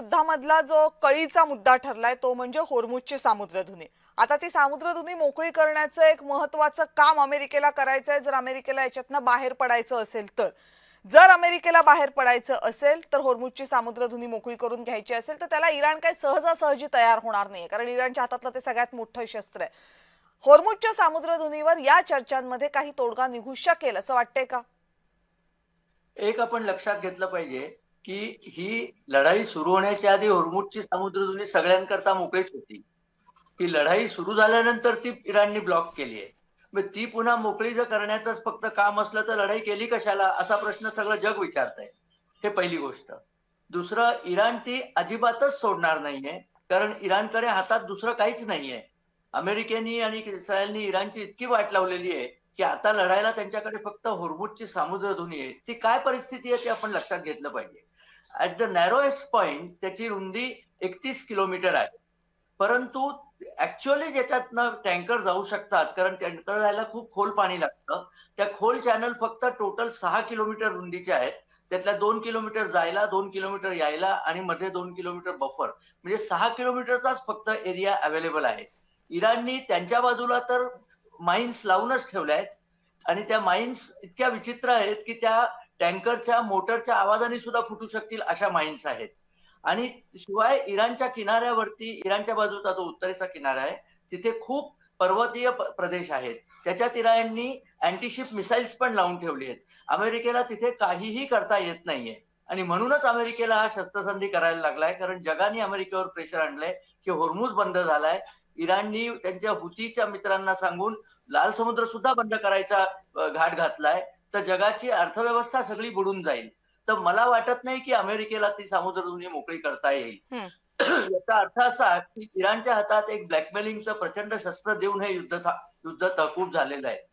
युद्धामधला जो कळीचा मुद्दा ठरलाय तो म्हणजे होर्मुझची सामुद्रधुनी. आता ती सामुद्रधुनी मोकळी करण्याचं एक महत्त्वाचं काम अमेरिकेला करायचं आहे. जर अमेरिकेला याच्यातनं बाहेर पडायचं असेल तर, जर अमेरिकेला बाहेर पडायचं असेल तर होर्मुझची सामुद्रधुनी मोकळी करून घ्यायची असेल तर त्याला इराण काही सहजासहजी तयार होणार नाही, कारण इराणच्या हातातलं ते सगळ्यात मोठं शस्त्र आहे. होर्मुझच्या सामुद्रधुनीवर या चर्चांमध्ये काही तोडगा निघू शकेल असं वाटतंय का? एक आपण लक्षात घेतलं पाहिजे की ही लढाई सुरू होण्याच्या आधी होर्मुझची सामुद्रधुनी सगळ्यांकरता मोकळीच होती. ही लढाई सुरू झाल्यानंतर ती इराणने ब्लॉक केली आहे. मग ती पुन्हा मोकळी जर करण्याचंच फक्त काम असलं तर लढाई केली कशाला, असा प्रश्न सगळं जग विचारतंय. हे पहिली गोष्ट. दुसरं, इराण ती अजिबातच सोडणार नाहीये, कारण इराणकडे हातात दुसरं काहीच नाहीये. अमेरिकेनी आणि इस्रायलनी इराणची इतकी वाट लावलेली आहे की आता लढायला त्यांच्याकडे फक्त होर्मुझची सामुद्रधुनी आहे. ती काय परिस्थिती आहे ते आपण लक्षात घेतलं पाहिजे. ऍट द नॅरोएस्ट पॉइंट त्याची रुंदी 31 किलोमीटर आहे. परंतु ऍक्च्युअली ज्याच्यातनं टँकर जाऊ शकतात, कारण टँकर जायला खूप खोल पाणी लागतं. त्या खोल चॅनल फक्त टोटल 6 किलोमीटर रुंदीचे आहेत. त्यातल्या 2 किलोमीटर जायला, 2 किलोमीटर यायला आणि मध्ये 2 किलोमीटर बफर, म्हणजे 6 किलोमीटरचाच फक्त एरिया अवेलेबल आहे. इराणनी त्यांच्या बाजूला तर माइन्स लावूनच ठेवल्या आहेत आणि त्या माइन्स इतक्या विचित्र आहेत की त्या टँकरच्या मोटरच्या आवाजाने सुद्धा फुटू शकतील अशा माइन्स आहेत. आणि शिवाय इराणच्या किनाऱ्यावरती, इराणच्या बाजूचा जो उत्तरेचा किनारा आहे, तिथे खूप पर्वतीय प्रदेश आहेत. त्याच्यात इराणनी अँटीशिप मिसाईल्स पण लावून ठेवली आहेत. अमेरिकेला तिथे काहीही करता येत नाहीये आणि म्हणूनच अमेरिकेला हा शस्त्रसंधी करायला लागलाय, कारण जगाने अमेरिकेवर प्रेशर आणलंय की होर्मुझ बंद झालाय. इराणनी त्यांच्या हुतीच्या मित्रांना सांगून लाल समुद्र सुद्धा बंद करायचा घाट घातलाय. तर जगाची अर्थव्यवस्था सगळी बुडून जाईल. तर मला वाटत नाही की अमेरिकेला ती सामुद्रधुनी मोकळी करता येईल. हं. याचा अर्थ असा की इराणच्या हातात एक ब्लॅकमेलिंगचं प्रचंड शस्त्र देऊन हे युद्ध तहकूब झालेलं आहे.